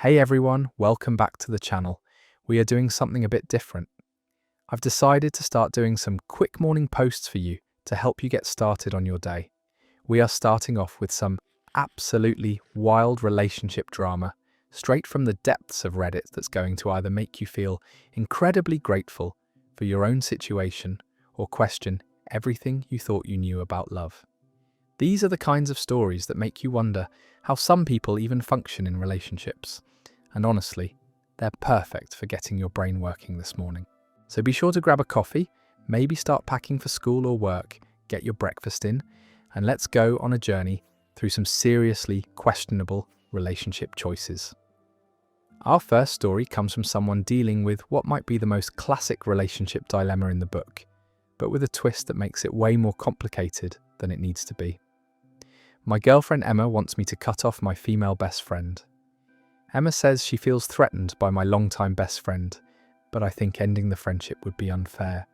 Hey everyone, welcome back to the channel. We are doing something a bit different. I've decided to start doing some quick morning posts for you to help you get started on your day. We are starting off with some absolutely wild relationship drama, straight from the depths of Reddit that's going to either make you feel incredibly grateful for your own situation or question everything you thought you knew about love. These are the kinds of stories that make you wonder how some people even function in relationships. And honestly, they're perfect for getting your brain working this morning. So be sure to grab a coffee, maybe start packing for school or work, get your breakfast in, and let's go on a journey through some seriously questionable relationship choices. Our first story comes from someone dealing with what might be the most classic relationship dilemma in the book, but with a twist that makes it way more complicated than it needs to be. My girlfriend Emma wants me to cut off my female best friend. Emma says she feels threatened by my longtime best friend, but I think ending the friendship would be unfair.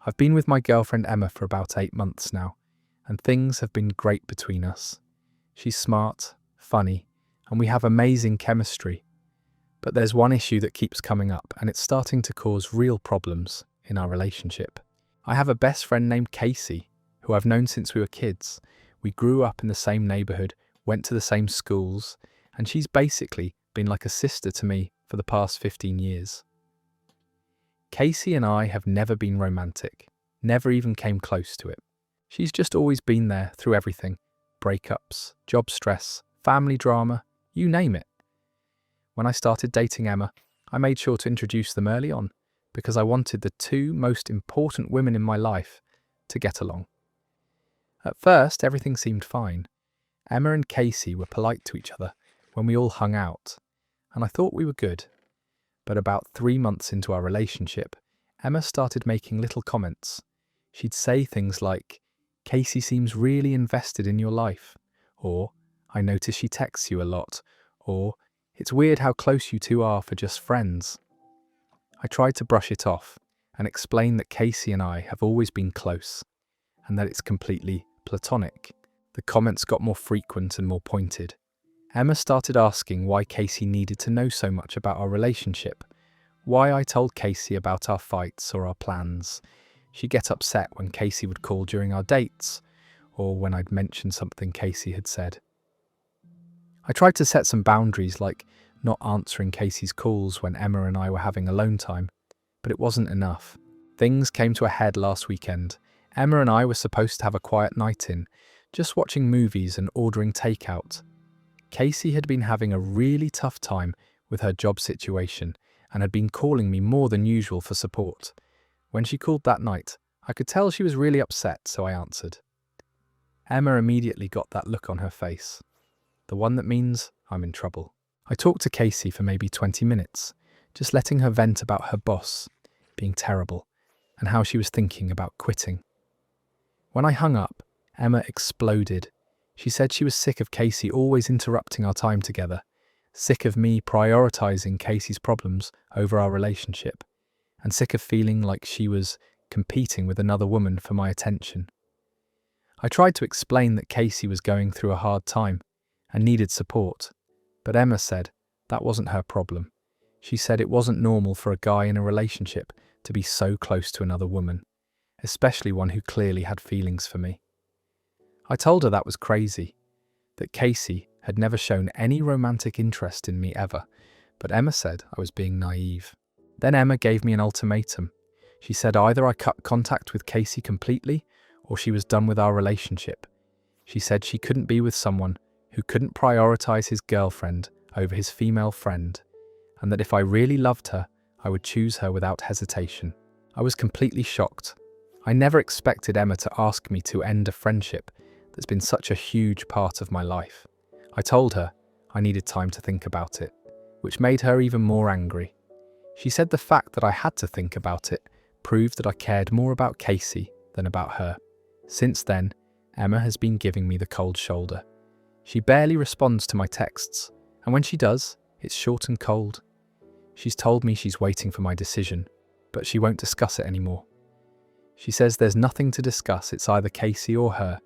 I've been with my girlfriend Emma for about 8 months now, and things have been great between us. She's smart, funny, and we have amazing chemistry. But there's one issue that keeps coming up, and it's starting to cause real problems in our relationship. I have a best friend named Casey, who I've known since we were kids. We grew up in the same neighborhood, went to the same schools, and she's basically been like a sister to me for the past 15 years. Casey and I have never been romantic, never even came close to it. She's just always been there through everything: breakups, job stress, family drama, you name it. When I started dating Emma, I made sure to introduce them early on because I wanted the two most important women in my life to get along. At first, everything seemed fine. Emma and Casey were polite to each other when we all hung out, and I thought we were good. But about 3 months into our relationship, Emma started making little comments. She'd say things like, "Casey seems really invested in your life," or "I notice she texts you a lot," or "It's weird how close you two are for just friends." I tried to brush it off and explain that Casey and I have always been close, and that it's completely platonic. The comments got more frequent and more pointed. Emma started asking why Casey needed to know so much about our relationship, why I told Casey about our fights or our plans. She'd get upset when Casey would call during our dates, or when I'd mention something Casey had said. I tried to set some boundaries, like not answering Casey's calls when Emma and I were having alone time, but it wasn't enough. Things came to a head last weekend. Emma and I were supposed to have a quiet night in, just watching movies and ordering takeout. Casey had been having a really tough time with her job situation and had been calling me more than usual for support. When she called that night, I could tell she was really upset, so I answered. Emma immediately got that look on her face, the one that means I'm in trouble. I talked to Casey for maybe 20 minutes, just letting her vent about her boss being terrible and how she was thinking about quitting. When I hung up, Emma exploded. She said she was sick of Casey always interrupting our time together, sick of me prioritizing Casey's problems over our relationship, and sick of feeling like she was competing with another woman for my attention. I tried to explain that Casey was going through a hard time and needed support, but Emma said that wasn't her problem. She said it wasn't normal for a guy in a relationship to be so close to another woman, especially one who clearly had feelings for me. I told her that was crazy, that Casey had never shown any romantic interest in me ever, but Emma said I was being naive. Then Emma gave me an ultimatum. She said either I cut contact with Casey completely or she was done with our relationship. She said she couldn't be with someone who couldn't prioritize his girlfriend over his female friend, and that if I really loved her, I would choose her without hesitation. I was completely shocked. I never expected Emma to ask me to end a friendship that's been such a huge part of my life. I told her I needed time to think about it, which made her even more angry. She said the fact that I had to think about it proved that I cared more about Casey than about her. Since then, Emma has been giving me the cold shoulder. She barely responds to my texts, and when she does, it's short and cold. She's told me she's waiting for my decision, but she won't discuss it anymore. She says there's nothing to discuss, it's either Casey or her,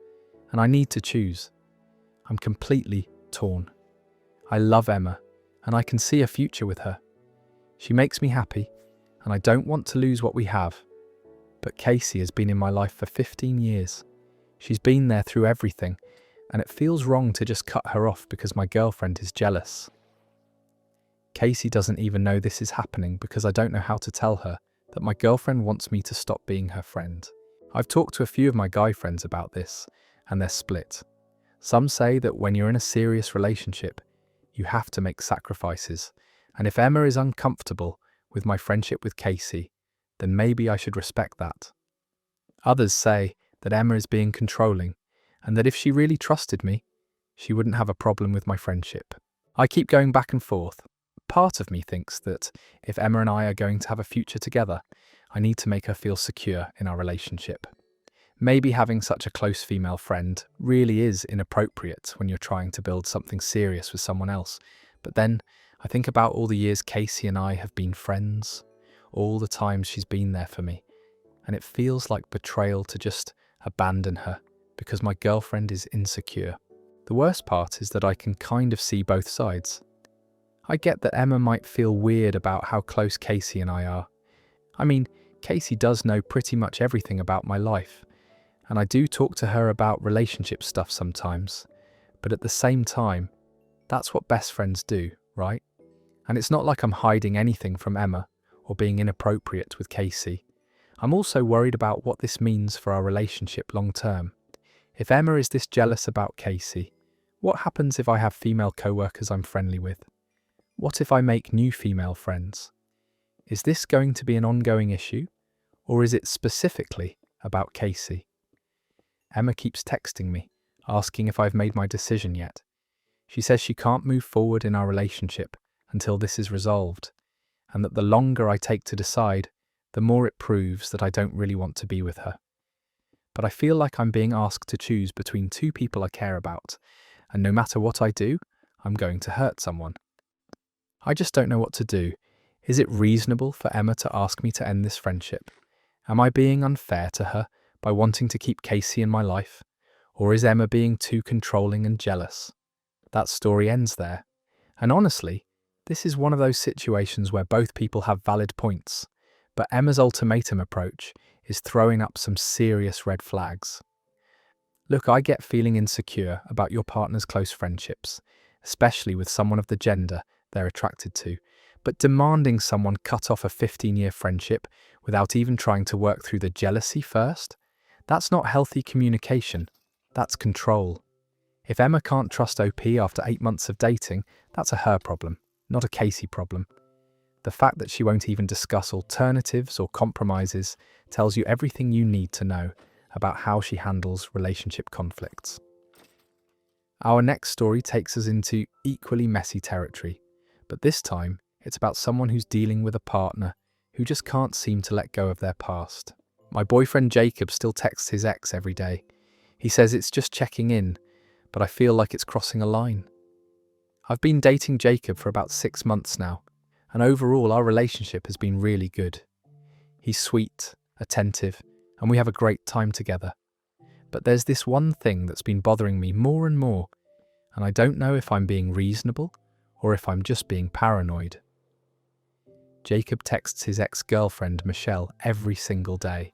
and I need to choose. I'm completely torn. I love Emma, and I can see a future with her. She makes me happy, and I don't want to lose what we have. But Casey has been in my life for 15 years. She's been there through everything, and it feels wrong to just cut her off because my girlfriend is jealous. Casey doesn't even know this is happening because I don't know how to tell her that my girlfriend wants me to stop being her friend. I've talked to a few of my guy friends about this, and they're split. Some say that when you're in a serious relationship, you have to make sacrifices, and if Emma is uncomfortable with my friendship with Casey, then maybe I should respect that. Others say that Emma is being controlling, and that if she really trusted me, she wouldn't have a problem with my friendship. I keep going back and forth. Part of me thinks that if Emma and I are going to have a future together, I need to make her feel secure in our relationship. Maybe having such a close female friend really is inappropriate when you're trying to build something serious with someone else. But then I think about all the years Casey and I have been friends, all the times she's been there for me, and it feels like betrayal to just abandon her because my girlfriend is insecure. The worst part is that I can kind of see both sides. I get that Emma might feel weird about how close Casey and I are. I mean, Casey does know pretty much everything about my life, and I do talk to her about relationship stuff sometimes, but at the same time, that's what best friends do, right? And it's not like I'm hiding anything from Emma or being inappropriate with Casey. I'm also worried about what this means for our relationship long term. If Emma is this jealous about Casey, what happens if I have female co-workers I'm friendly with? What if I make new female friends? Is this going to be an ongoing issue, or is it specifically about Casey? Emma keeps texting me, asking if I've made my decision yet. She says she can't move forward in our relationship until this is resolved, and that the longer I take to decide, the more it proves that I don't really want to be with her. But I feel like I'm being asked to choose between two people I care about, and no matter what I do, I'm going to hurt someone. I just don't know what to do. Is it reasonable for Emma to ask me to end this friendship? Am I being unfair to her by wanting to keep Casey in my life? Or is Emma being too controlling and jealous? That story ends there. And honestly, this is one of those situations where both people have valid points, but Emma's ultimatum approach is throwing up some serious red flags. Look, I get feeling insecure about your partner's close friendships, especially with someone of the gender they're attracted to, but demanding someone cut off a 15-year friendship without even trying to work through the jealousy first, that's not healthy communication, that's control. If Emma can't trust OP after 8 months of dating, that's a her problem, not a Casey problem. The fact that she won't even discuss alternatives or compromises tells you everything you need to know about how she handles relationship conflicts. Our next story takes us into equally messy territory, but this time it's about someone who's dealing with a partner who just can't seem to let go of their past. My boyfriend Jacob still texts his ex every day. He says it's just checking in, but I feel like it's crossing a line. I've been dating Jacob for about 6 months now, and overall our relationship has been really good. He's sweet, attentive, and we have a great time together. But there's this one thing that's been bothering me more and more, and I don't know if I'm being reasonable or if I'm just being paranoid. Jacob texts his ex-girlfriend Michelle every single day.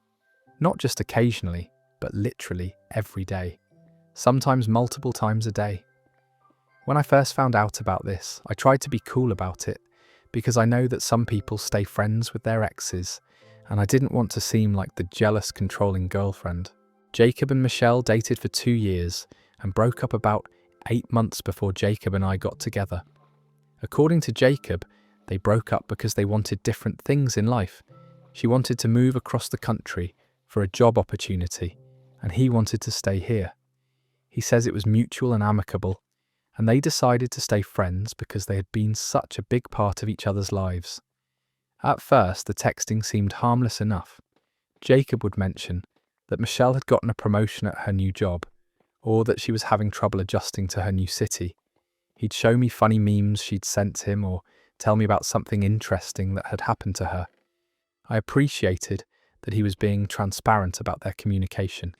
Not just occasionally, but literally every day. Sometimes multiple times a day. When I first found out about this, I tried to be cool about it, because I know that some people stay friends with their exes, and I didn't want to seem like the jealous, controlling girlfriend. Jacob and Michelle dated for 2 years and broke up about 8 months before Jacob and I got together. According to Jacob, they broke up because they wanted different things in life. She wanted to move across the country for a job opportunity, and he wanted to stay here. He says it was mutual and amicable, and they decided to stay friends because they had been such a big part of each other's lives. At first, the texting seemed harmless enough. Jacob would mention that Michelle had gotten a promotion at her new job, or that she was having trouble adjusting to her new city. He'd show me funny memes she'd sent him or tell me about something interesting that had happened to her. I appreciated that he was being transparent about their communication,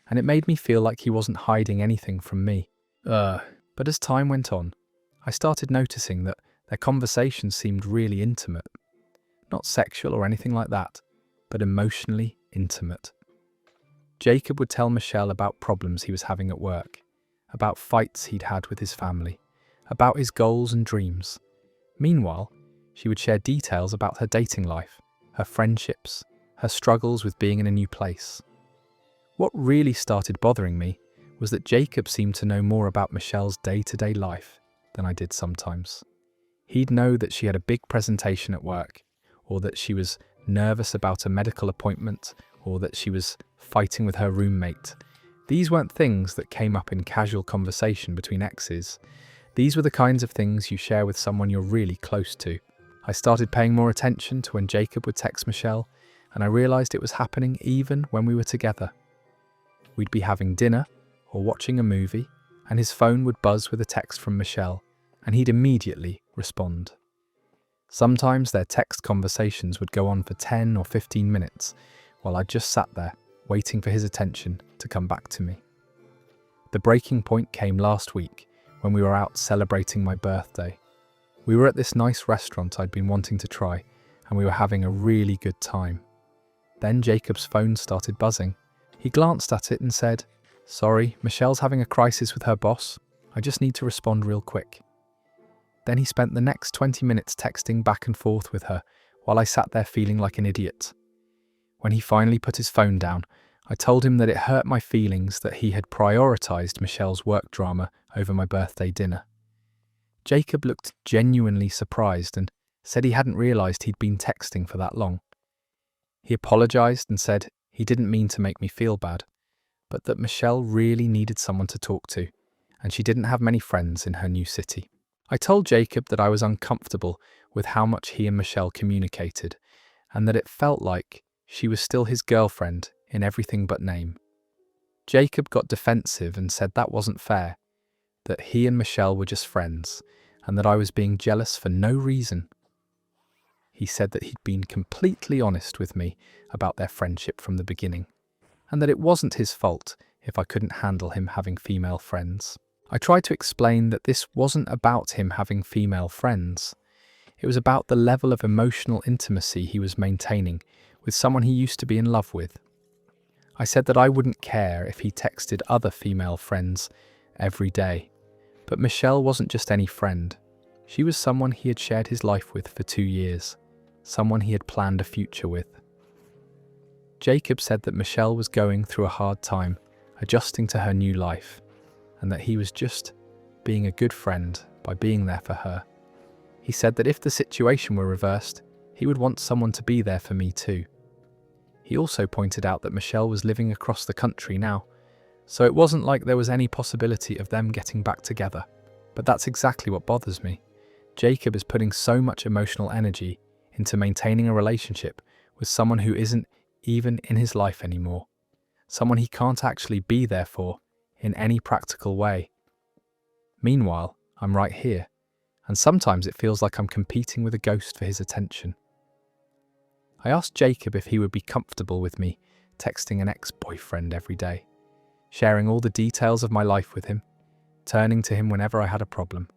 and it made me feel like he wasn't hiding anything from me. But as time went on, I started noticing that Their conversations seemed really intimate. Not sexual or anything like that, but emotionally intimate. Jacob would tell Michelle about problems he was having at work, about fights he'd had with his family, about his goals and dreams. Meanwhile, she would share details about her dating life, her friendships, her struggles with being in a new place. What really started bothering me was that Jacob seemed to know more about Michelle's day-to-day life than I did sometimes. He'd know that she had a big presentation at work, or that she was nervous about a medical appointment, or that she was fighting with her roommate. These weren't things that came up in casual conversation between exes. These were the kinds of things you share with someone you're really close to. I started paying more attention to when Jacob would text Michelle, and I realised it was happening even when we were together. We'd be having dinner or watching a movie, and his phone would buzz with a text from Michelle, and he'd immediately respond. Sometimes their text conversations would go on for 10 or 15 minutes, while I just sat there, waiting for his attention to come back to me. The breaking point came last week, when we were out celebrating my birthday. We were at this nice restaurant I'd been wanting to try, and we were having a really good time. Then Jacob's phone started buzzing. He glanced at it and said, "Sorry, Michelle's having a crisis with her boss. I just need to respond real quick." Then he spent the next 20 minutes texting back and forth with her, while I sat there feeling like an idiot. When he finally put his phone down, I told him that it hurt my feelings that he had prioritized Michelle's work drama over my birthday dinner. Jacob looked genuinely surprised and said he hadn't realized he'd been texting for that long. He apologized and said he didn't mean to make me feel bad, but that Michelle really needed someone to talk to, and she didn't have many friends in her new city. I told Jacob that I was uncomfortable with how much he and Michelle communicated, and that it felt like she was still his girlfriend in everything but name. Jacob got defensive and said that wasn't fair, that he and Michelle were just friends, and that I was being jealous for no reason. He said that he'd been completely honest with me about their friendship from the beginning, and that it wasn't his fault if I couldn't handle him having female friends. I tried to explain that this wasn't about him having female friends. It was about the level of emotional intimacy he was maintaining with someone he used to be in love with. I said that I wouldn't care if he texted other female friends every day, but Michelle wasn't just any friend. She was someone he had shared his life with for 2 years, someone he had planned a future with. Jacob said that Michelle was going through a hard time, adjusting to her new life, and that he was just being a good friend by being there for her. He said that if the situation were reversed, he would want someone to be there for me too. He also pointed out that Michelle was living across the country now, so it wasn't like there was any possibility of them getting back together. But that's exactly what bothers me. Jacob is putting so much emotional energy into maintaining a relationship with someone who isn't even in his life anymore, someone he can't actually be there for in any practical way. Meanwhile, I'm right here, and sometimes it feels like I'm competing with a ghost for his attention. I asked Jacob if he would be comfortable with me texting an ex-boyfriend every day, sharing all the details of my life with him, turning to him whenever I had a problem.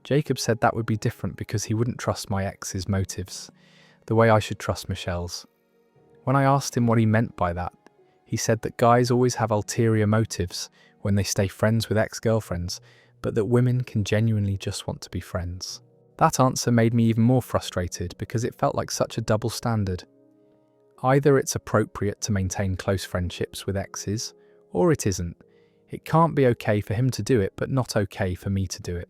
Jacob said that would be different because he wouldn't trust my ex's motives, the way I should trust Michelle's. When I asked him what he meant by that, he said that guys always have ulterior motives when they stay friends with ex-girlfriends, but that women can genuinely just want to be friends. That answer made me even more frustrated because it felt like such a double standard. Either it's appropriate to maintain close friendships with exes, or it isn't. It can't be okay for him to do it, but not okay for me to do it.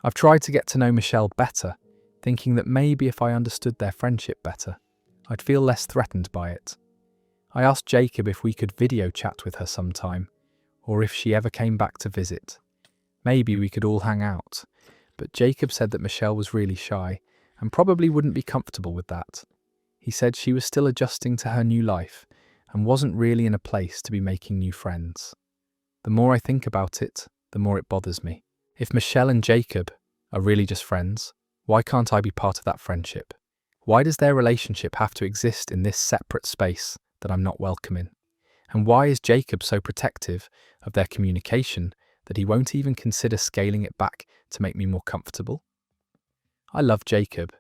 I've tried to get to know Michelle better, thinking that maybe if I understood their friendship better, I'd feel less threatened by it. I asked Jacob if we could video chat with her sometime, or if she ever came back to visit. Maybe we could all hang out, but Jacob said that Michelle was really shy and probably wouldn't be comfortable with that. He said she was still adjusting to her new life and wasn't really in a place to be making new friends. The more I think about it, the more it bothers me. If Michelle and Jacob are really just friends, why can't I be part of that friendship? Why does their relationship have to exist in this separate space that I'm not welcome in? And why is Jacob so protective of their communication that he won't even consider scaling it back to make me more comfortable? I love Jacob,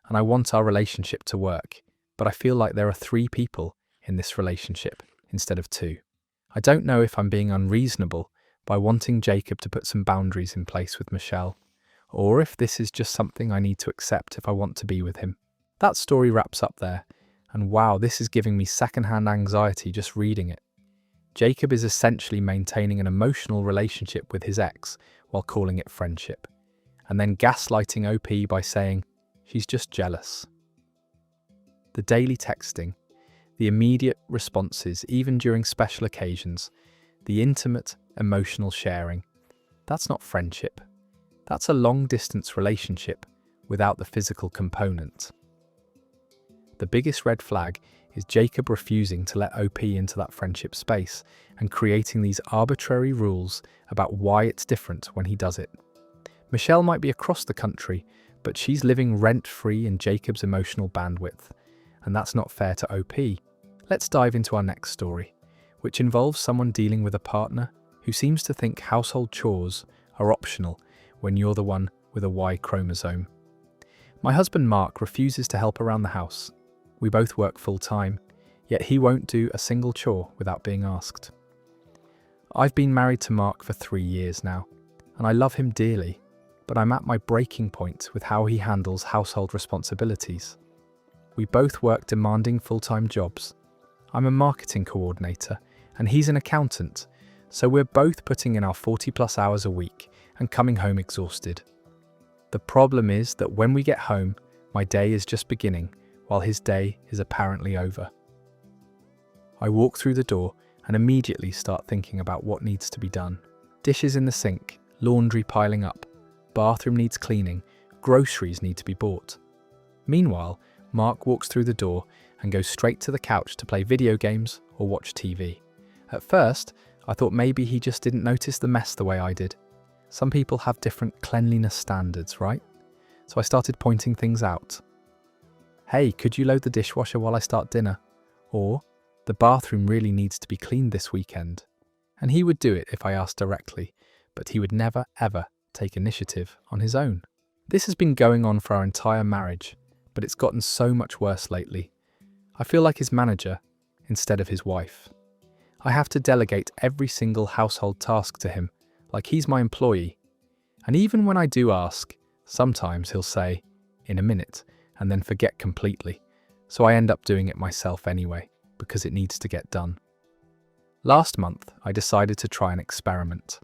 and I want our relationship to work, but I feel like there are 3 people in this relationship instead of 2. I don't know if I'm being unreasonable by wanting Jacob to put some boundaries in place with Michelle, or if this is just something I need to accept if I want to be with him. That story wraps up there, and wow, this is giving me secondhand anxiety just reading it. Jacob is essentially maintaining an emotional relationship with his ex while calling it friendship, and then gaslighting OP by saying she's just jealous. The daily texting, the immediate responses even during special occasions, the intimate emotional sharing, that's not friendship. That's a long-distance relationship without the physical component. The biggest red flag is Jacob refusing to let OP into that friendship space and creating these arbitrary rules about why it's different when he does it. Michelle might be across the country, but she's living rent-free in Jacob's emotional bandwidth, and that's not fair to OP. Let's dive into our next story, which involves someone dealing with a partner who seems to think household chores are optional when you're the one with a Y chromosome. My husband Mark refuses to help around the house. We both work full-time, yet he won't do a single chore without being asked. I've been married to Mark for 3 years now, and I love him dearly, but I'm at my breaking point with how he handles household responsibilities. We both work demanding full-time jobs. I'm a marketing coordinator, and he's an accountant, so we're both putting in our 40+ hours a week and coming home exhausted. The problem is that when we get home, my day is just beginning, while his day is apparently over. I walk through the door and immediately start thinking about what needs to be done. Dishes in the sink, laundry piling up, bathroom needs cleaning, groceries need to be bought. Meanwhile, Mark walks through the door and goes straight to the couch to play video games or watch TV. At first, I thought maybe he just didn't notice the mess the way I did. Some people have different cleanliness standards, right? So I started pointing things out. Hey, could you load the dishwasher while I start dinner? Or, the bathroom really needs to be cleaned this weekend. And he would do it if I asked directly, but he would never, ever take initiative on his own. This has been going on for our entire marriage, but it's gotten so much worse lately. I feel like his manager instead of his wife. I have to delegate every single household task to him, like he's my employee. And even when I do ask, sometimes he'll say, in a minute, and then forget completely, so I end up doing it myself anyway, because it needs to get done. Last month, I decided to try an experiment.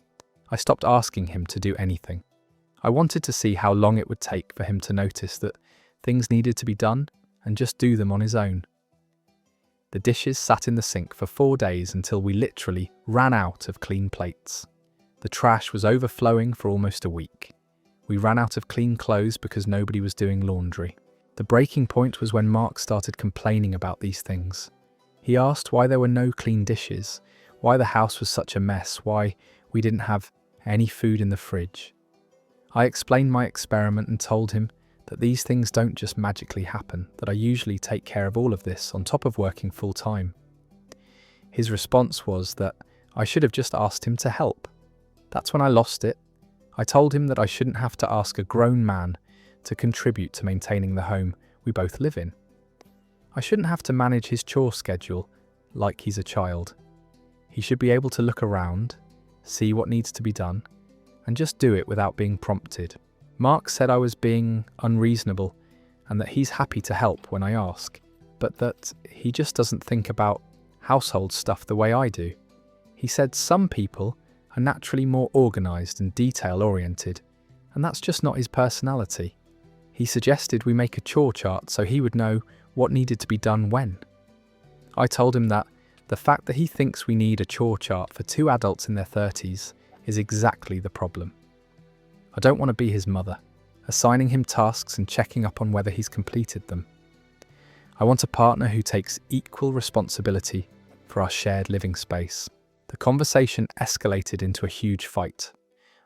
I stopped asking him to do anything. I wanted to see how long it would take for him to notice that things needed to be done and just do them on his own. The dishes sat in the sink for 4 days until we literally ran out of clean plates. The trash was overflowing for almost a week. We ran out of clean clothes because nobody was doing laundry. The breaking point was when Mark started complaining about these things. He asked why there were no clean dishes, why the house was such a mess, why we didn't have any food in the fridge. I explained my experiment and told him that these things don't just magically happen, that I usually take care of all of this on top of working full time. His response was that I should have just asked him to help. That's when I lost it. I told him that I shouldn't have to ask a grown man to contribute to maintaining the home we both live in. I shouldn't have to manage his chore schedule like he's a child. He should be able to look around, see what needs to be done, and just do it without being prompted. Mark said I was being unreasonable and that he's happy to help when I ask, but that he just doesn't think about household stuff the way I do. He said some people are naturally more organised and detail-oriented, and that's just not his personality. He suggested we make a chore chart so he would know what needed to be done when. I told him that the fact that he thinks we need a chore chart for 2 adults in their 30s is exactly the problem. I don't want to be his mother, assigning him tasks and checking up on whether he's completed them. I want a partner who takes equal responsibility for our shared living space. The conversation escalated into a huge fight.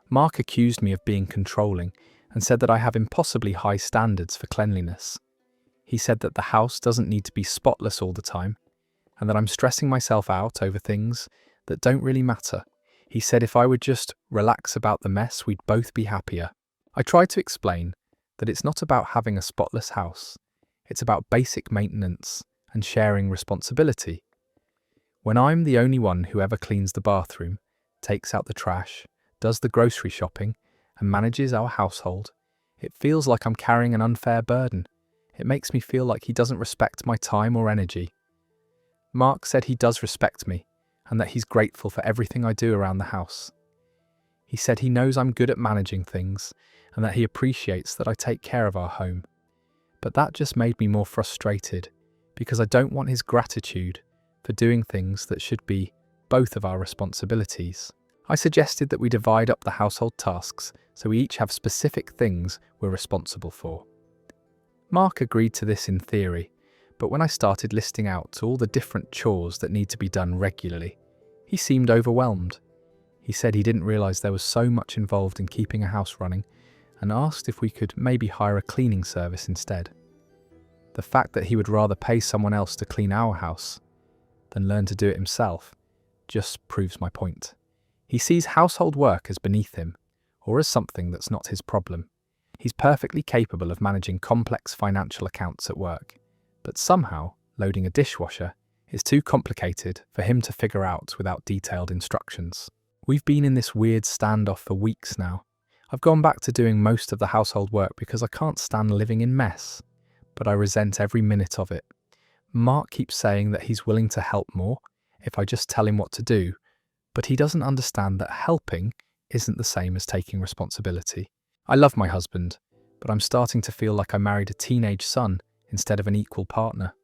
Mark accused me of being controlling and said that I have impossibly high standards for cleanliness. He said that the house doesn't need to be spotless all the time, and that I'm stressing myself out over things that don't really matter. He said if I would just relax about the mess, we'd both be happier. I tried to explain that it's not about having a spotless house, it's about basic maintenance and sharing responsibility. When I'm the only one who ever cleans the bathroom, takes out the trash, does the grocery shopping, and manages our household, it feels like I'm carrying an unfair burden. It makes me feel like he doesn't respect my time or energy. Mark said he does respect me, and that he's grateful for everything I do around the house. He said he knows I'm good at managing things, and that he appreciates that I take care of our home. But that just made me more frustrated, because I don't want his gratitude for doing things that should be both of our responsibilities. I suggested that we divide up the household tasks so we each have specific things we're responsible for. Mark agreed to this in theory, but when I started listing out all the different chores that need to be done regularly, he seemed overwhelmed. He said he didn't realise there was so much involved in keeping a house running and asked if we could maybe hire a cleaning service instead. The fact that he would rather pay someone else to clean our house than learn to do it himself just proves my point. He sees household work as beneath him, or as something that's not his problem. He's perfectly capable of managing complex financial accounts at work, but somehow loading a dishwasher is too complicated for him to figure out without detailed instructions. We've been in this weird standoff for weeks now. I've gone back to doing most of the household work because I can't stand living in mess, but I resent every minute of it. Mark keeps saying that he's willing to help more if I just tell him what to do, but he doesn't understand that helping isn't the same as taking responsibility. I love my husband, but I'm starting to feel like I married a teenage son instead of an equal partner.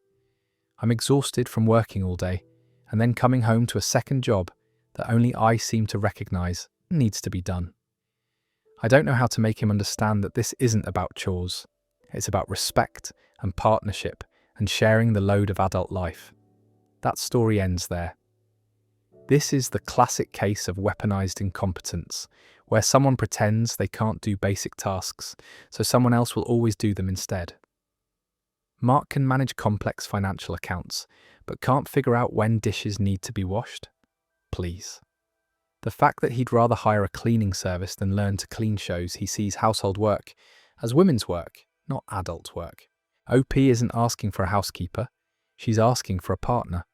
I'm exhausted from working all day and then coming home to a second job that only I seem to recognise needs to be done. I don't know how to make him understand that this isn't about chores. It's about respect and partnership and sharing the load of adult life. That story ends there. This is the classic case of weaponized incompetence, where someone pretends they can't do basic tasks, so someone else will always do them instead. Mark can manage complex financial accounts, but can't figure out when dishes need to be washed? Please. The fact that he'd rather hire a cleaning service than learn to clean shows he sees household work as women's work, not adult work. OP isn't asking for a housekeeper, she's asking for a partner,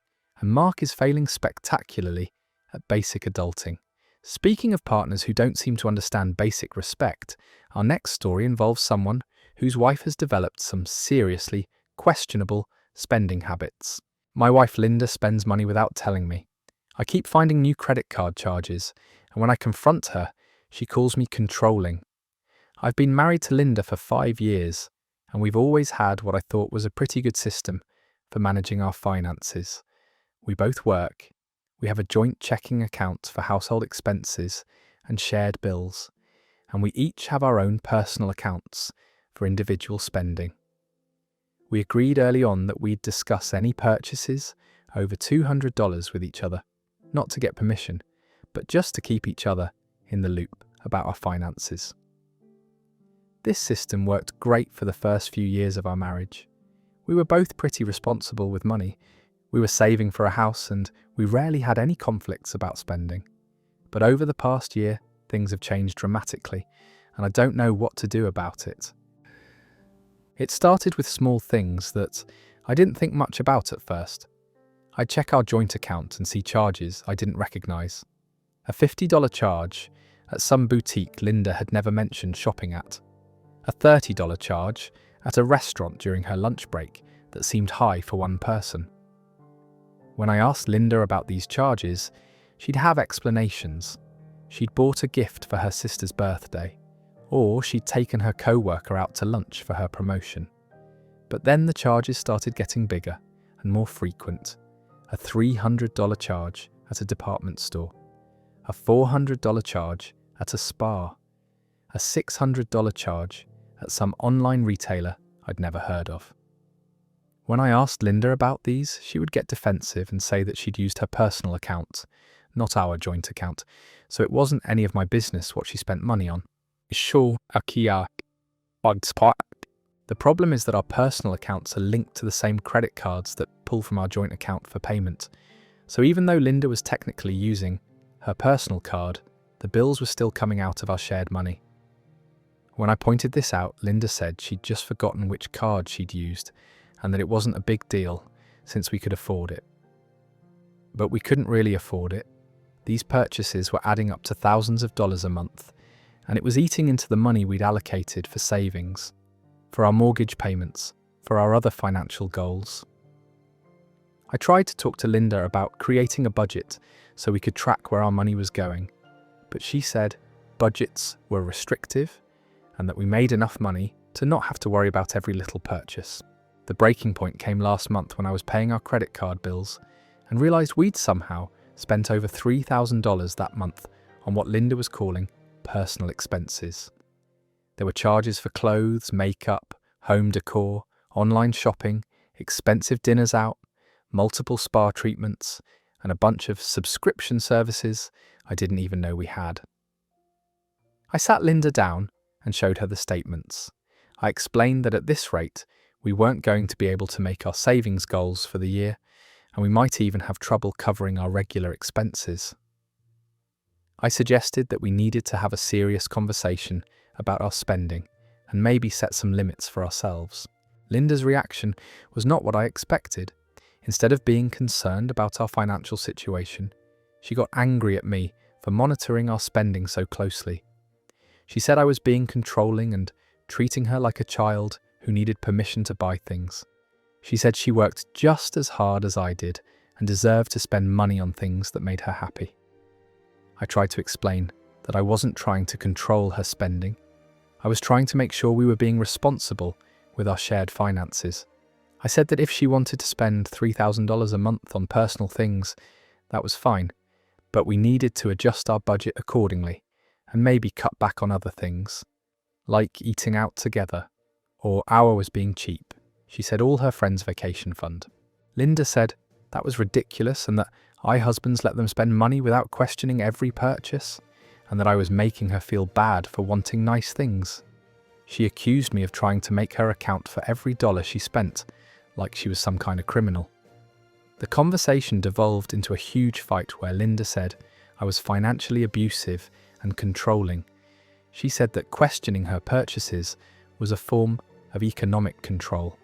and Mark is failing spectacularly at basic adulting. Speaking of partners who don't seem to understand basic respect, our next story involves someone whose wife has developed some seriously questionable spending habits. My wife Linda spends money without telling me. I keep finding new credit card charges, and when I confront her, she calls me controlling. I've been married to Linda for 5 years, and we've always had what I thought was a pretty good system for managing our finances. We both work, we have a joint checking account for household expenses and shared bills, and we each have our own personal accounts for individual spending. We agreed early on that we'd discuss any purchases over $200 with each other, not to get permission, but just to keep each other in the loop about our finances. This system worked great for the first few years of our marriage. We were both pretty responsible with money. We were saving for a house and we rarely had any conflicts about spending. But over the past year, things have changed dramatically, and I don't know what to do about it. It started with small things that I didn't think much about at first. I'd check our joint account and see charges I didn't recognise. A $50 charge at some boutique Linda had never mentioned shopping at. A $30 charge at a restaurant during her lunch break that seemed high for one person. When I asked Linda about these charges, she'd have explanations. She'd bought a gift for her sister's birthday, or she'd taken her co-worker out to lunch for her promotion. But then the charges started getting bigger and more frequent. A $300 charge at a department store, a $400 charge at a spa, a $600 charge at some online retailer I'd never heard of. When I asked Linda about these, she would get defensive and say that she'd used her personal account, not our joint account, so it wasn't any of my business what she spent money on. The problem is that our personal accounts are linked to the same credit cards that pull from our joint account for payment. So even though Linda was technically using her personal card, the bills were still coming out of our shared money. When I pointed this out, Linda said she'd just forgotten which card she'd used and that it wasn't a big deal since we could afford it. But we couldn't really afford it. These purchases were adding up to thousands of dollars a month, and it was eating into the money we'd allocated for savings, for our mortgage payments, for our other financial goals. I tried to talk to Linda about creating a budget so we could track where our money was going, but she said budgets were restrictive and that we made enough money to not have to worry about every little purchase. The breaking point came last month when I was paying our credit card bills and realised we'd somehow spent over $3,000 that month on what Linda was calling personal expenses. There were charges for clothes, makeup, home decor, online shopping, expensive dinners out, multiple spa treatments, and a bunch of subscription services I didn't even know we had. I sat Linda down and showed her the statements. I explained that at this rate, we weren't going to be able to make our savings goals for the year, and we might even have trouble covering our regular expenses. I suggested that we needed to have a serious conversation about our spending and maybe set some limits for ourselves. Linda's reaction was not what I expected. Instead of being concerned about our financial situation, she got angry at me for monitoring our spending so closely. She said I was being controlling and treating her like a child who needed permission to buy things. She said she worked just as hard as I did and deserved to spend money on things that made her happy. I tried to explain that I wasn't trying to control her spending. I was trying to make sure we were being responsible with our shared finances. I said that if she wanted to spend $3,000 a month on personal things, that was fine, but we needed to adjust our budget accordingly and maybe cut back on other things, like eating out together, or ours being cheap. She said all her friends' vacation fund. Linda said that was ridiculous and that I husbands let them spend money without questioning every purchase, and that I was making her feel bad for wanting nice things. She accused me of trying to make her account for every dollar she spent, like she was some kind of criminal. The conversation devolved into a huge fight where Linda said I was financially abusive and controlling. She said that questioning her purchases was a form of economic control,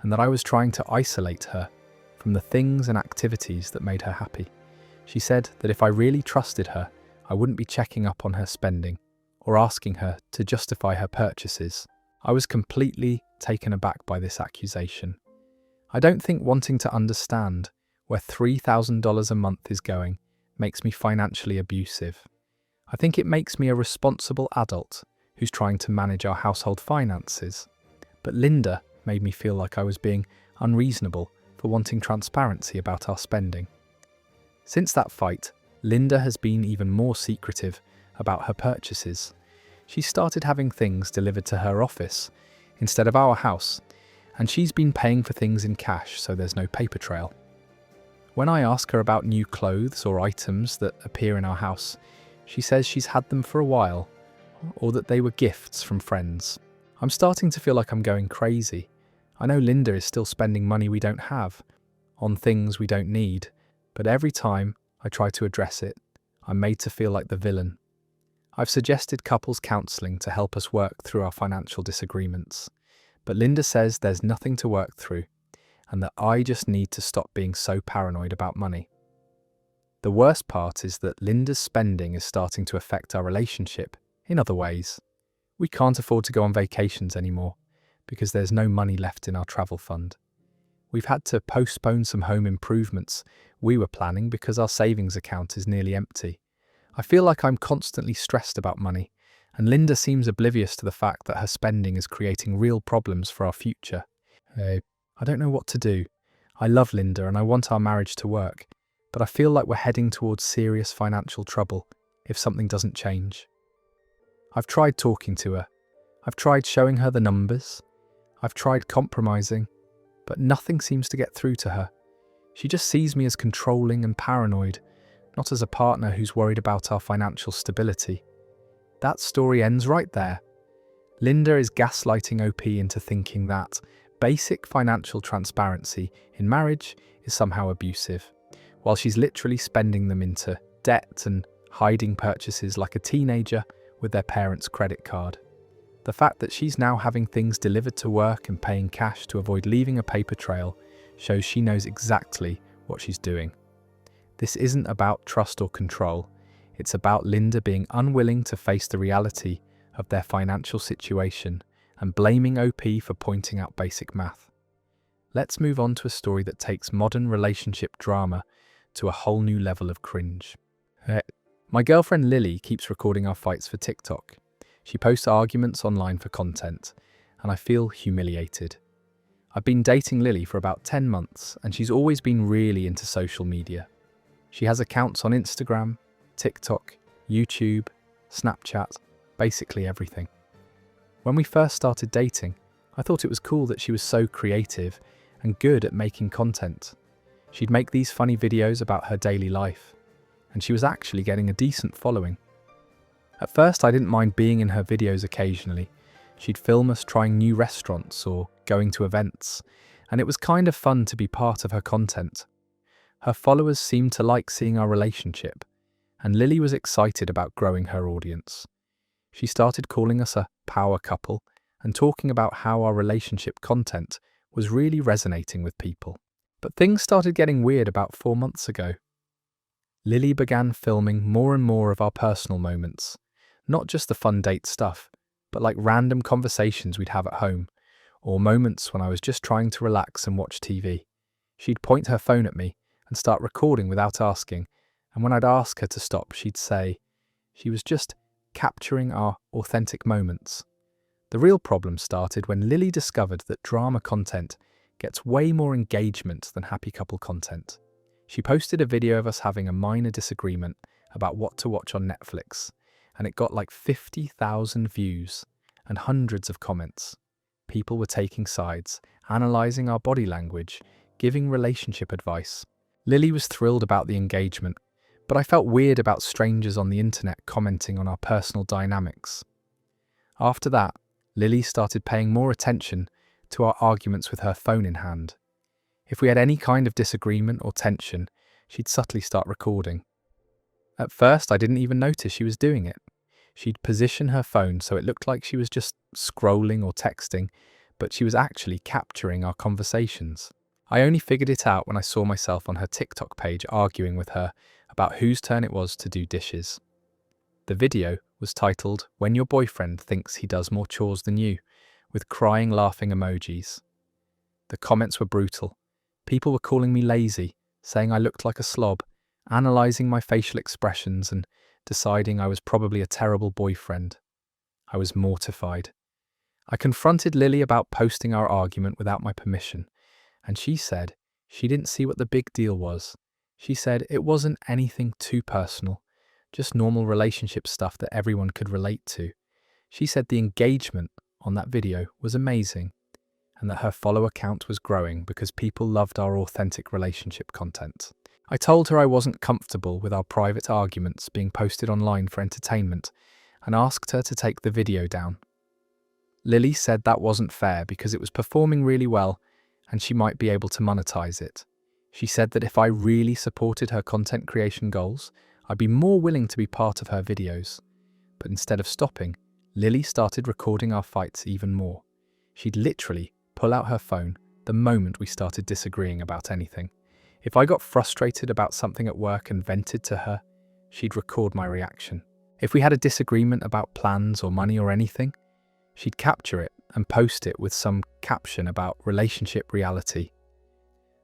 and that I was trying to isolate her from the things and activities that made her happy. She said that if I really trusted her, I wouldn't be checking up on her spending or asking her to justify her purchases. I was completely taken aback by this accusation. I don't think wanting to understand where $3,000 a month is going makes me financially abusive. I think it makes me a responsible adult who's trying to manage our household finances. But Linda made me feel like I was being unreasonable for wanting transparency about our spending. Since that fight, Linda has been even more secretive about her purchases. She started having things delivered to her office instead of our house, and she's been paying for things in cash so there's no paper trail. When I ask her about new clothes or items that appear in our house, she says she's had them for a while, or that they were gifts from friends. I'm starting to feel like I'm going crazy. I know Linda is still spending money we don't have, on things we don't need, but every time I try to address it, I'm made to feel like the villain. I've suggested couples counselling to help us work through our financial disagreements, but Linda says there's nothing to work through, and that I just need to stop being so paranoid about money. The worst part is that Linda's spending is starting to affect our relationship in other ways. We can't afford to go on vacations anymore because there's no money left in our travel fund. We've had to postpone some home improvements we were planning because our savings account is nearly empty. I feel like I'm constantly stressed about money, and Linda seems oblivious to the fact that her spending is creating real problems for our future. I don't know what to do. I love Linda and I want our marriage to work, but I feel like we're heading towards serious financial trouble if something doesn't change. I've tried talking to her. I've tried showing her the numbers. I've tried compromising, but nothing seems to get through to her. She just sees me as controlling and paranoid, not as a partner who's worried about our financial stability. That story ends right there. Linda is gaslighting OP into thinking that basic financial transparency in marriage is somehow abusive, while she's literally spending them into debt and hiding purchases like a teenager with their parents' credit card. The fact that she's now having things delivered to work and paying cash to avoid leaving a paper trail shows she knows exactly what she's doing. This isn't about trust or control. It's about Linda being unwilling to face the reality of their financial situation and blaming OP for pointing out basic math. Let's move on to a story that takes modern relationship drama to a whole new level of cringe. My girlfriend Lily keeps recording our fights for TikTok. She posts arguments online for content, and I feel humiliated. I've been dating Lily for about 10 months, and she's always been really into social media. She has accounts on Instagram, TikTok, YouTube, Snapchat, basically everything. When we first started dating, I thought it was cool that she was so creative and good at making content. She'd make these funny videos about her daily life, and she was actually getting a decent following. At first, I didn't mind being in her videos occasionally. She'd film us trying new restaurants or going to events, and it was kind of fun to be part of her content. Her followers seemed to like seeing our relationship, and Lily was excited about growing her audience. She started calling us a power couple and talking about how our relationship content was really resonating with people. But things started getting weird about 4 months ago. Lily began filming more and more of our personal moments, not just the fun date stuff, but like random conversations we'd have at home, or moments when I was just trying to relax and watch TV. She'd point her phone at me and start recording without asking, and when I'd ask her to stop, she'd say she was just capturing our authentic moments. The real problem started when Lily discovered that drama content gets way more engagement than happy couple content. She posted a video of us having a minor disagreement about what to watch on Netflix, and it got like 50,000 views and hundreds of comments. People were taking sides, analysing our body language, giving relationship advice. Lily was thrilled about the engagement, but I felt weird about strangers on the internet commenting on our personal dynamics. After that, Lily started paying more attention to our arguments with her phone in hand. If we had any kind of disagreement or tension, she'd subtly start recording. At first, I didn't even notice she was doing it. She'd position her phone so it looked like she was just scrolling or texting, but she was actually capturing our conversations. I only figured it out when I saw myself on her TikTok page arguing with her about whose turn it was to do dishes. The video was titled "When Your Boyfriend Thinks He Does More Chores Than You," with crying, laughing emojis. The comments were brutal. People were calling me lazy, saying I looked like a slob, analysing my facial expressions and deciding I was probably a terrible boyfriend. I was mortified. I confronted Lily about posting our argument without my permission, and she said she didn't see what the big deal was. She said it wasn't anything too personal, just normal relationship stuff that everyone could relate to. She said the engagement on that video was amazing, and that her follower count was growing because people loved our authentic relationship content. I told her I wasn't comfortable with our private arguments being posted online for entertainment and asked her to take the video down. Lily said that wasn't fair because it was performing really well and she might be able to monetize it. She said that if I really supported her content creation goals, I'd be more willing to be part of her videos. But instead of stopping, Lily started recording our fights even more. She'd literally pull out her phone the moment we started disagreeing about anything. If I got frustrated about something at work and vented to her, she'd record my reaction. If we had a disagreement about plans or money or anything, she'd capture it and post it with some caption about relationship reality.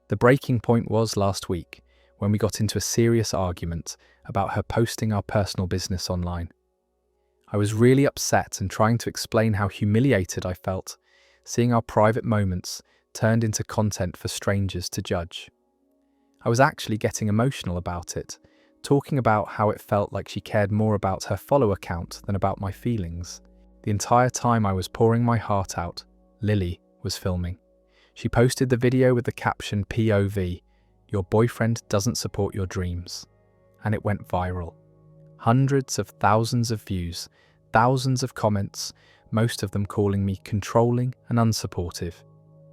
The breaking point was last week when we got into a serious argument about her posting our personal business online. I was really upset and trying to explain how humiliated I felt, seeing our private moments turned into content for strangers to judge. I was actually getting emotional about it, talking about how it felt like she cared more about her follower count than about my feelings. The entire time I was pouring my heart out, Lily was filming. She posted the video with the caption POV, "Your boyfriend doesn't support your dreams," and it went viral. Hundreds of thousands of views, thousands of comments, most of them calling me controlling and unsupportive.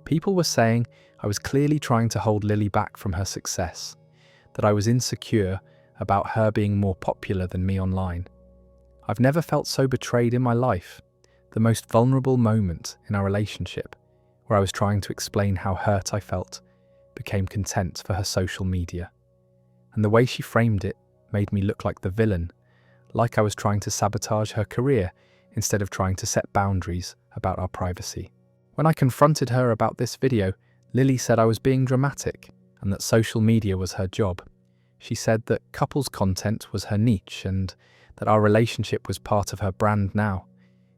People were saying I was clearly trying to hold Lily back from her success, that I was insecure about her being more popular than me online. I've never felt so betrayed in my life. the most vulnerable moment in our relationship, where I was trying to explain how hurt I felt, became content for her social media. And the way she framed it made me look like the villain, like I was trying to sabotage her career instead of trying to set boundaries about our privacy. When I confronted her about this video, Lily said I was being dramatic and that social media was her job. She said that couples content was her niche and that our relationship was part of her brand now.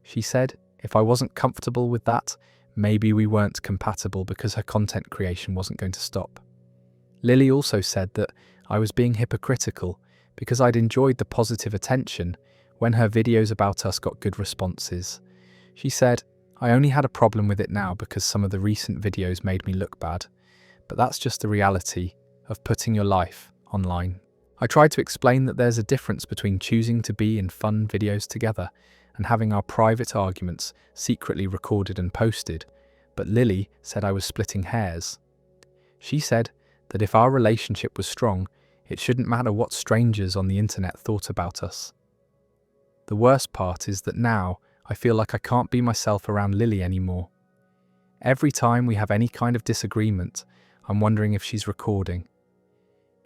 She said if I wasn't comfortable with that, maybe we weren't compatible because her content creation wasn't going to stop. Lily also said that I was being hypocritical because I'd enjoyed the positive attention when her videos about us got good responses. She said, I only had a problem with it now because some of the recent videos made me look bad, but that's just the reality of putting your life online. I tried to explain that there's a difference between choosing to be in fun videos together and having our private arguments secretly recorded and posted, but Lily said I was splitting hairs. She said that if our relationship was strong, it shouldn't matter what strangers on the internet thought about us. The worst part is that now I feel like I can't be myself around Lily anymore. Every time we have any kind of disagreement, I'm wondering if she's recording.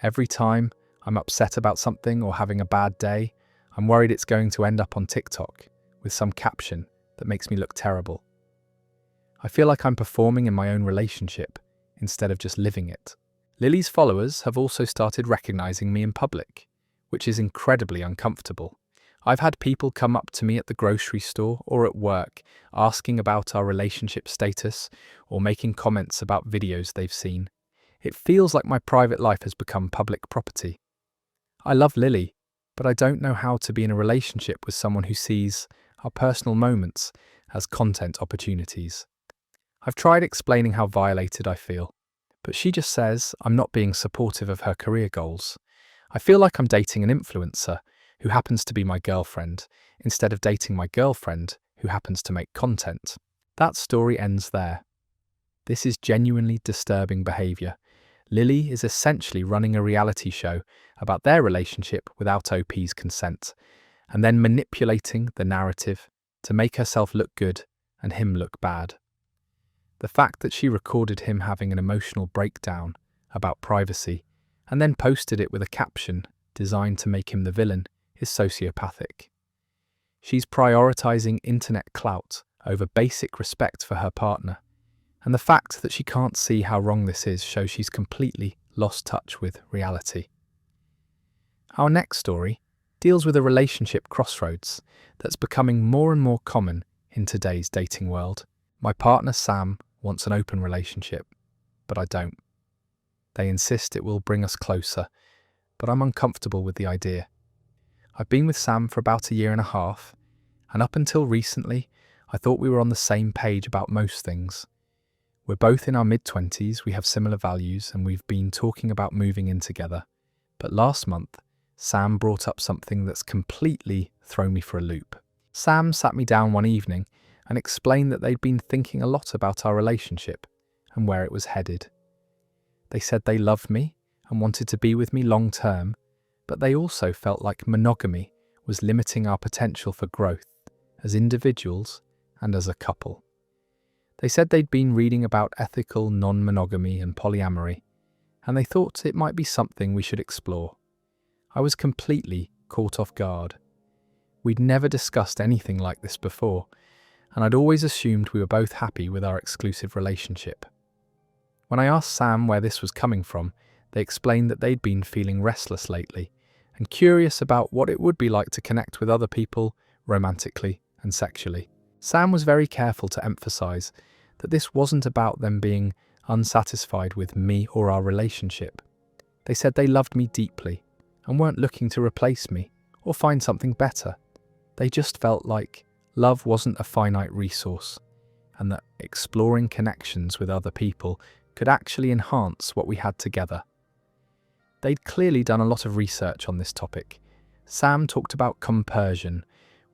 Every time I'm upset about something or having a bad day, I'm worried it's going to end up on TikTok with some caption that makes me look terrible. I feel like I'm performing in my own relationship instead of just living it. Lily's followers have also started recognizing me in public, which is incredibly uncomfortable. I've had people come up to me at the grocery store or at work asking about our relationship status or making comments about videos they've seen. It feels like my private life has become public property. I love Lily, but I don't know how to be in a relationship with someone who sees our personal moments as content opportunities. I've tried explaining how violated I feel, but she just says I'm not being supportive of her career goals. I feel like I'm dating an influencer who happens to be my girlfriend, instead of dating my girlfriend who happens to make content. That story ends there. This is genuinely disturbing behaviour. Lily is essentially running a reality show about their relationship without OP's consent, and then manipulating the narrative to make herself look good and him look bad. The fact that she recorded him having an emotional breakdown about privacy and then posted it with a caption designed to make him the villain is sociopathic. She's prioritizing internet clout over basic respect for her partner, and the fact that she can't see how wrong this is shows she's completely lost touch with reality. Our next story deals with a relationship crossroads that's becoming more and more common in today's dating world. My partner Sam wants an open relationship, but I don't. They insist it will bring us closer, but I'm uncomfortable with the idea. I've been with Sam for about a year and a half, and up until recently, I thought we were on the same page about most things. We're both in our mid-20s, we have similar values, and we've been talking about moving in together. But last month, Sam brought up something that's completely thrown me for a loop. Sam sat me down one evening and explained that they'd been thinking a lot about our relationship and where it was headed. They said they loved me and wanted to be with me long term, but they also felt like monogamy was limiting our potential for growth as individuals and as a couple. They said they'd been reading about ethical non-monogamy and polyamory, and they thought it might be something we should explore. I was completely caught off guard. We'd never discussed anything like this before, and I'd always assumed we were both happy with our exclusive relationship. When I asked Sam where this was coming from, they explained that they'd been feeling restless lately and curious about what it would be like to connect with other people romantically and sexually. Sam was very careful to emphasize that this wasn't about them being unsatisfied with me or our relationship. They said they loved me deeply and weren't looking to replace me or find something better. They just felt like love wasn't a finite resource and that exploring connections with other people could actually enhance what we had together. They'd clearly done a lot of research on this topic. Sam talked about compersion,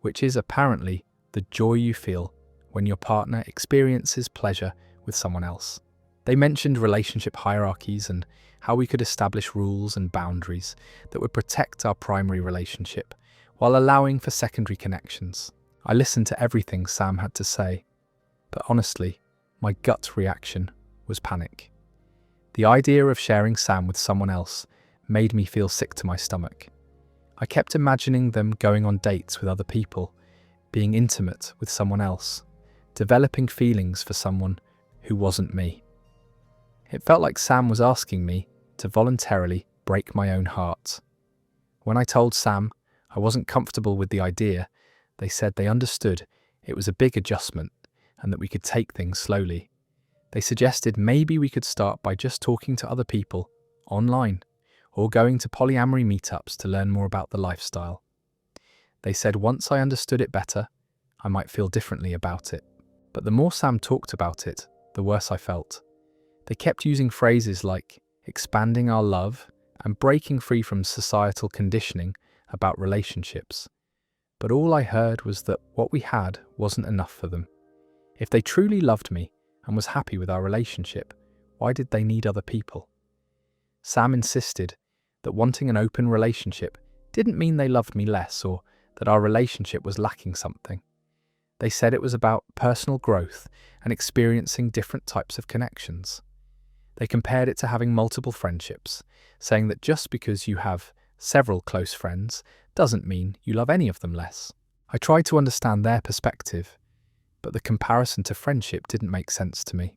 which is apparently the joy you feel when your partner experiences pleasure with someone else. They mentioned relationship hierarchies and how we could establish rules and boundaries that would protect our primary relationship while allowing for secondary connections. I listened to everything Sam had to say, but honestly, my gut reaction was panic. The idea of sharing Sam with someone else made me feel sick to my stomach. I kept imagining them going on dates with other people, being intimate with someone else, developing feelings for someone who wasn't me. It felt like Sam was asking me to voluntarily break my own heart. When I told Sam I wasn't comfortable with the idea, they said they understood it was a big adjustment and that we could take things slowly. They suggested maybe we could start by just talking to other people online or going to polyamory meetups to learn more about the lifestyle. They said once I understood it better, I might feel differently about it. But the more Sam talked about it, the worse I felt. They kept using phrases like expanding our love and breaking free from societal conditioning about relationships. But all I heard was that what we had wasn't enough for them. If they truly loved me and was happy with our relationship, why did they need other people? Sam insisted that wanting an open relationship didn't mean they loved me less or that our relationship was lacking something. They said it was about personal growth and experiencing different types of connections. They compared it to having multiple friendships, saying that just because you have several close friends doesn't mean you love any of them less. I tried to understand their perspective, but the comparison to friendship didn't make sense to me.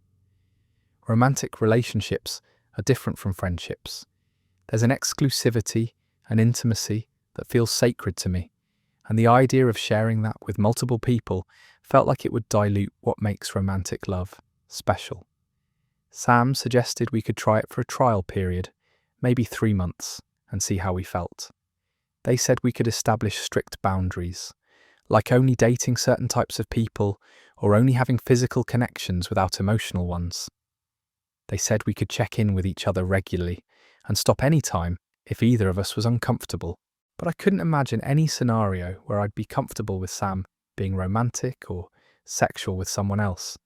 Romantic relationships are different from friendships. There's an exclusivity and intimacy that feels sacred to me, and the idea of sharing that with multiple people felt like it would dilute what makes romantic love special. Sam suggested we could try it for a trial period, maybe 3 months, and see how we felt. They said we could establish strict boundaries, like only dating certain types of people or only having physical connections without emotional ones. They said we could check in with each other regularly and stop any time if either of us was uncomfortable. But I couldn't imagine any scenario where I'd be comfortable with Sam being romantic or sexual with someone else,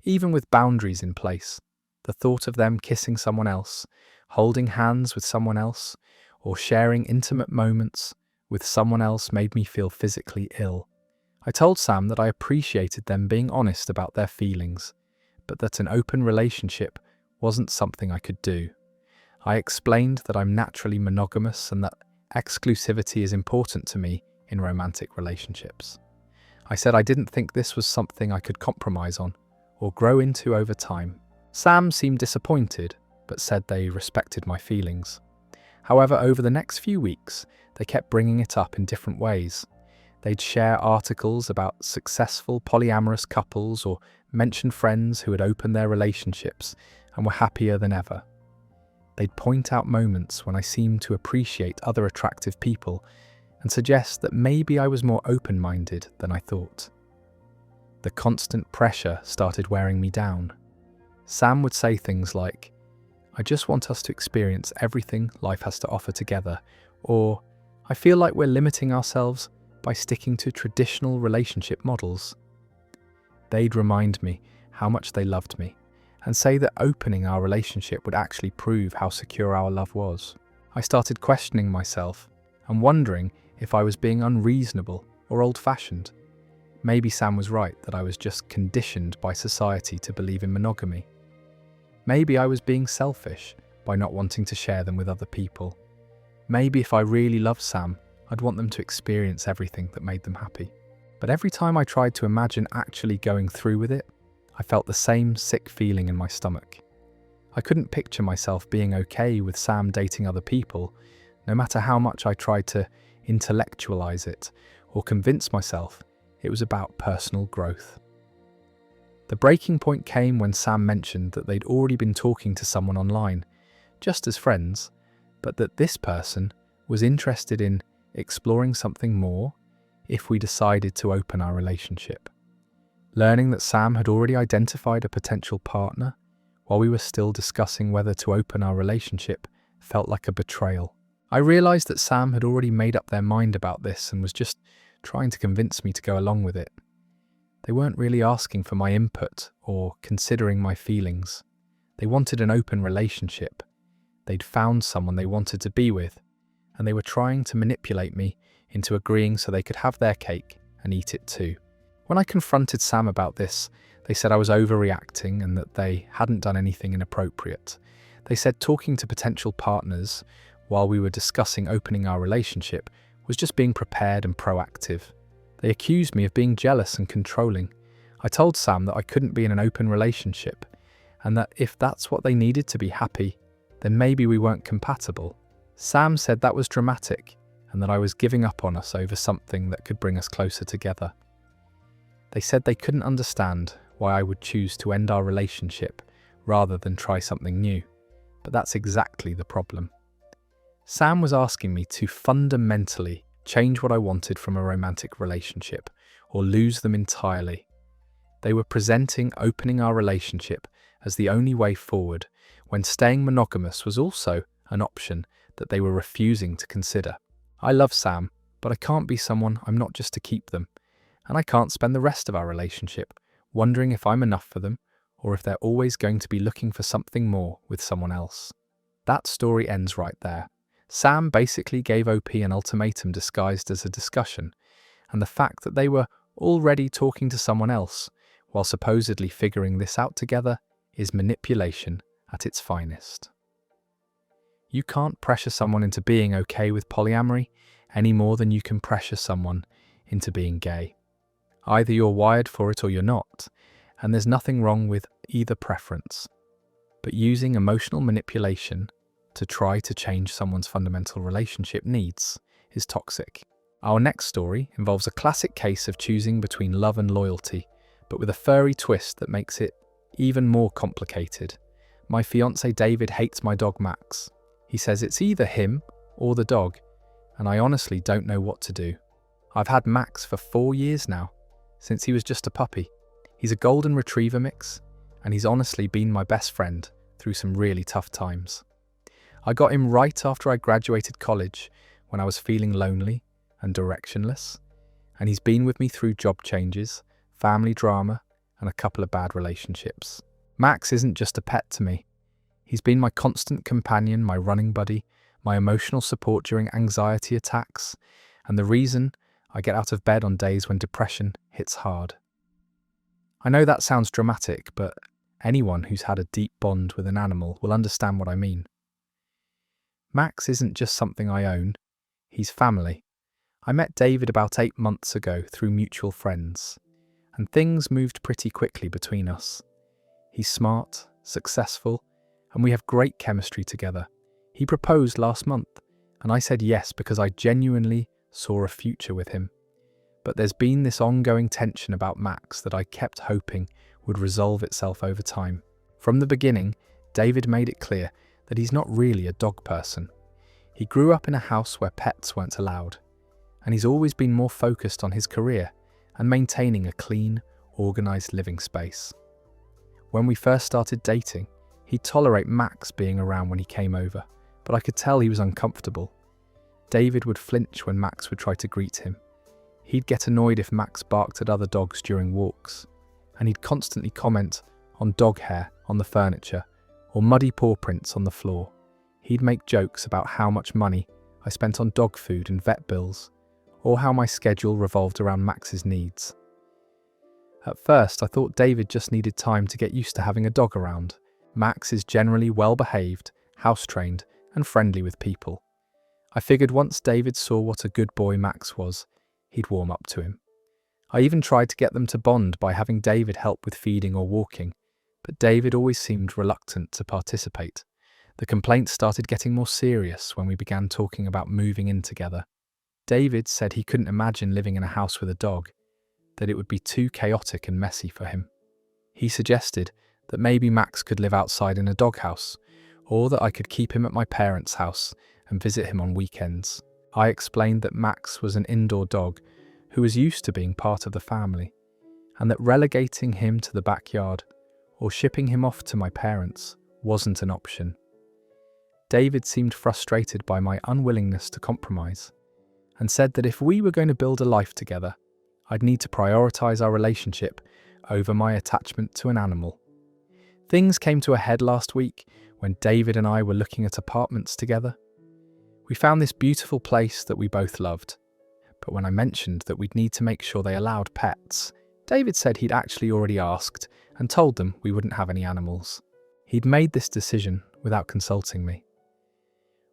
even with boundaries in place. The thought of them kissing someone else, holding hands with someone else, or sharing intimate moments with someone else made me feel physically ill. I told Sam that I appreciated them being honest about their feelings, but that an open relationship wasn't something I could do. I explained that I'm naturally monogamous and that exclusivity is important to me in romantic relationships. I said I didn't think this was something I could compromise on or grow into over time. Sam seemed disappointed, but said they respected my feelings. However, over the next few weeks, they kept bringing it up in different ways. They'd share articles about successful polyamorous couples or mention friends who had opened their relationships and were happier than ever. They'd point out moments when I seemed to appreciate other attractive people and suggest that maybe I was more open-minded than I thought. The constant pressure started wearing me down. Sam would say things like, "I just want us to experience everything life has to offer together," or "I feel like we're limiting ourselves by sticking to traditional relationship models." They'd remind me how much they loved me and say that opening our relationship would actually prove how secure our love was. I started questioning myself and wondering if I was being unreasonable or old-fashioned. Maybe Sam was right that I was just conditioned by society to believe in monogamy. Maybe I was being selfish by not wanting to share them with other people. Maybe if I really loved Sam, I'd want them to experience everything that made them happy. But every time I tried to imagine actually going through with it, I felt the same sick feeling in my stomach. I couldn't picture myself being okay with Sam dating other people, no matter how much I tried to intellectualize it or convince myself it was about personal growth. The breaking point came when Sam mentioned that they'd already been talking to someone online, just as friends, but that this person was interested in exploring something more if we decided to open our relationship. Learning that Sam had already identified a potential partner while we were still discussing whether to open our relationship felt like a betrayal. I realized that Sam had already made up their mind about this and was just trying to convince me to go along with it. They weren't really asking for my input or considering my feelings. They wanted an open relationship. They'd found someone they wanted to be with, and they were trying to manipulate me into agreeing so they could have their cake and eat it too. When I confronted Sam about this, they said I was overreacting and that they hadn't done anything inappropriate. They said talking to potential partners while we were discussing opening our relationship was just being prepared and proactive. They accused me of being jealous and controlling. I told Sam that I couldn't be in an open relationship, and that if that's what they needed to be happy, then maybe we weren't compatible. Sam said that was dramatic, and that I was giving up on us over something that could bring us closer together. They said they couldn't understand why I would choose to end our relationship rather than try something new, but that's exactly the problem. Sam was asking me to fundamentally change what I wanted from a romantic relationship, or lose them entirely. They were presenting opening our relationship as the only way forward, when staying monogamous was also an option that they were refusing to consider. I love Sam, but I can't be someone I'm not just to keep them, and I can't spend the rest of our relationship wondering if I'm enough for them, or if they're always going to be looking for something more with someone else. That story ends right there. Sam basically gave OP an ultimatum disguised as a discussion, and the fact that they were already talking to someone else while supposedly figuring this out together is manipulation at its finest. You can't pressure someone into being okay with polyamory any more than you can pressure someone into being gay. Either you're wired for it or you're not, and there's nothing wrong with either preference. But using emotional manipulation to try to change someone's fundamental relationship needs is toxic. Our next story involves a classic case of choosing between love and loyalty, but with a furry twist that makes it even more complicated. My fiancé David hates my dog Max. He says it's either him or the dog, and I honestly don't know what to do. I've had Max for 4 years now, since he was just a puppy. He's a golden retriever mix, and he's honestly been my best friend through some really tough times. I got him right after I graduated college, when I was feeling lonely and directionless, and he's been with me through job changes, family drama, and a couple of bad relationships. Max isn't just a pet to me. He's been my constant companion, my running buddy, my emotional support during anxiety attacks, and the reason I get out of bed on days when depression hits hard. I know that sounds dramatic, but anyone who's had a deep bond with an animal will understand what I mean. Max isn't just something I own, he's family. I met David about 8 months ago through mutual friends, and things moved pretty quickly between us. He's smart, successful, and we have great chemistry together. He proposed last month, and I said yes because I genuinely saw a future with him. But there's been this ongoing tension about Max that I kept hoping would resolve itself over time. From the beginning, David made it clear that he's not really a dog person. He grew up in a house where pets weren't allowed, and he's always been more focused on his career and maintaining a clean, organised living space. When we first started dating, he'd tolerate Max being around when he came over, but I could tell he was uncomfortable. David would flinch when Max would try to greet him. He'd get annoyed if Max barked at other dogs during walks, and he'd constantly comment on dog hair on the furniture or muddy paw prints on the floor. He'd make jokes about how much money I spent on dog food and vet bills, or how my schedule revolved around Max's needs. At first, I thought David just needed time to get used to having a dog around. Max is generally well-behaved, house-trained, and friendly with people. I figured once David saw what a good boy Max was, he'd warm up to him. I even tried to get them to bond by having David help with feeding or walking, but David always seemed reluctant to participate. The complaints started getting more serious when we began talking about moving in together. David said he couldn't imagine living in a house with a dog, that it would be too chaotic and messy for him. He suggested that maybe Max could live outside in a doghouse, or that I could keep him at my parents' house and visit him on weekends. I explained that Max was an indoor dog who was used to being part of the family, and that relegating him to the backyard or shipping him off to my parents wasn't an option. David seemed frustrated by my unwillingness to compromise, and said that if we were going to build a life together, I'd need to prioritize our relationship over my attachment to an animal. Things came to a head last week when David and I were looking at apartments together. We found this beautiful place that we both loved, but when I mentioned that we'd need to make sure they allowed pets, David said he'd actually already asked and told them we wouldn't have any animals. He'd made this decision without consulting me.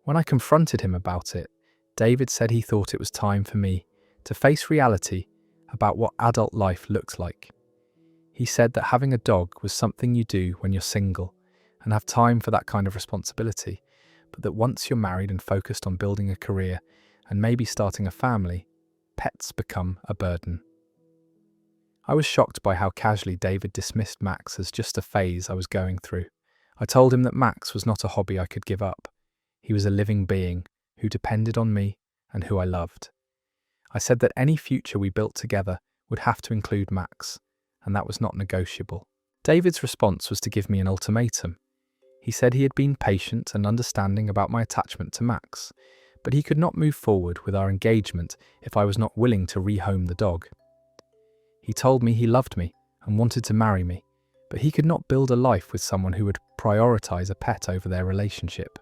When I confronted him about it, David said he thought it was time for me to face reality about what adult life looked like. He said that having a dog was something you do when you're single and have time for that kind of responsibility, but that once you're married and focused on building a career and maybe starting a family, pets become a burden. I was shocked by how casually David dismissed Max as just a phase I was going through. I told him that Max was not a hobby I could give up. He was a living being who depended on me and who I loved. I said that any future we built together would have to include Max, and that was not negotiable. David's response was to give me an ultimatum. He said he had been patient and understanding about my attachment to Max, but he could not move forward with our engagement if I was not willing to rehome the dog. He told me he loved me and wanted to marry me, but he could not build a life with someone who would prioritize a pet over their relationship.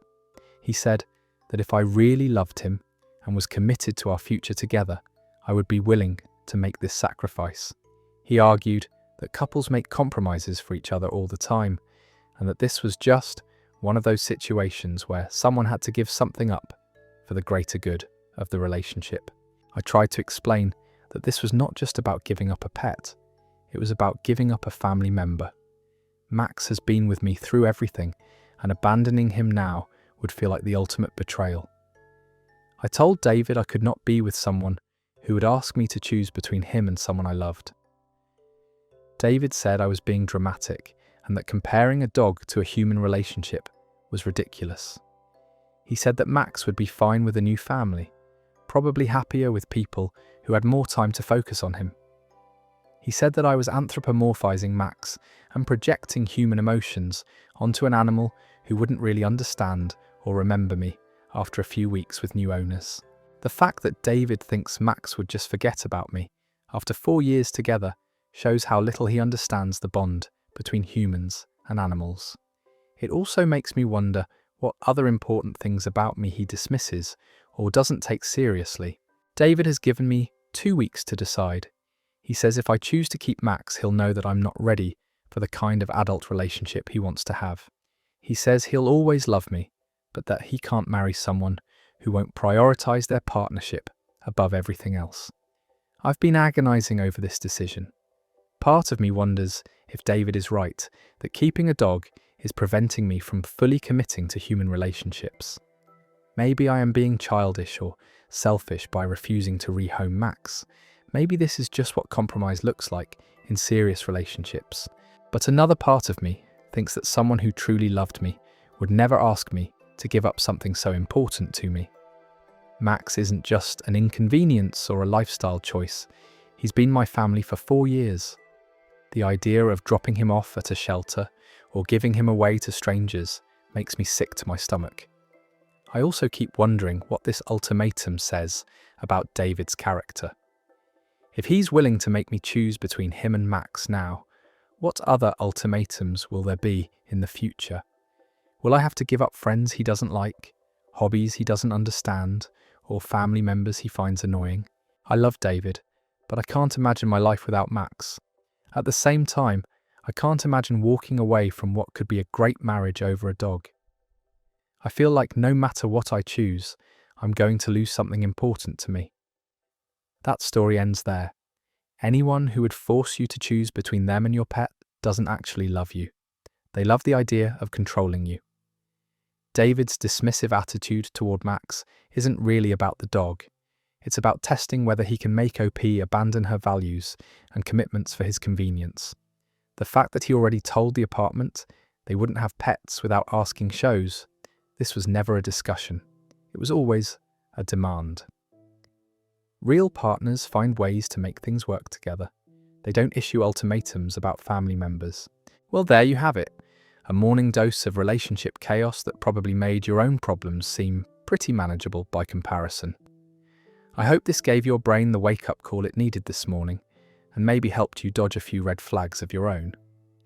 He said that if I really loved him and was committed to our future together, I would be willing to make this sacrifice. He argued that couples make compromises for each other all the time, and that this was just one of those situations where someone had to give something up for the greater good of the relationship. I tried to explain that this was not just about giving up a pet, it was about giving up a family member. Max has been with me through everything, and abandoning him now would feel like the ultimate betrayal. I told David I could not be with someone who would ask me to choose between him and someone I loved. David said I was being dramatic and that comparing a dog to a human relationship was ridiculous. He said that Max would be fine with a new family, probably happier with people who had more time to focus on him. He said that I was anthropomorphizing Max and projecting human emotions onto an animal who wouldn't really understand or remember me after a few weeks with new owners. The fact that David thinks Max would just forget about me after 4 years together shows how little he understands the bond between humans and animals. It also makes me wonder what other important things about me he dismisses or doesn't take seriously. David has given me 2 weeks to decide. He says if I choose to keep Max, he'll know that I'm not ready for the kind of adult relationship he wants to have. He says he'll always love me, but that he can't marry someone who won't prioritize their partnership above everything else. I've been agonizing over this decision. Part of me wonders if David is right, that keeping a dog is preventing me from fully committing to human relationships. Maybe I am being childish or selfish by refusing to rehome Max. Maybe this is just what compromise looks like in serious relationships. But another part of me thinks that someone who truly loved me would never ask me to give up something so important to me. Max isn't just an inconvenience or a lifestyle choice. He's been my family for 4 years. The idea of dropping him off at a shelter or giving him away to strangers makes me sick to my stomach. I also keep wondering what this ultimatum says about David's character. If he's willing to make me choose between him and Max now, what other ultimatums will there be in the future? Will I have to give up friends he doesn't like, hobbies he doesn't understand, or family members he finds annoying? I love David, but I can't imagine my life without Max. At the same time, I can't imagine walking away from what could be a great marriage over a dog. I feel like no matter what I choose, I'm going to lose something important to me. That story ends there. Anyone who would force you to choose between them and your pet doesn't actually love you. They love the idea of controlling you. David's dismissive attitude toward Max isn't really about the dog. It's about testing whether he can make OP abandon her values and commitments for his convenience. The fact that he already told the apartment they wouldn't have pets without asking shows this was never a discussion. It was always a demand. Real partners find ways to make things work together. They don't issue ultimatums about family members. Well, there you have it. A morning dose of relationship chaos that probably made your own problems seem pretty manageable by comparison. I hope this gave your brain the wake-up call it needed this morning and maybe helped you dodge a few red flags of your own.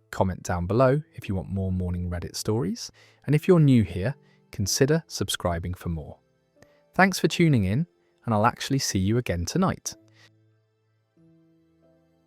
Comment down below if you want more morning Reddit stories, and if you're new here, consider subscribing for more. Thanks for tuning in, and I'll actually see you again tonight.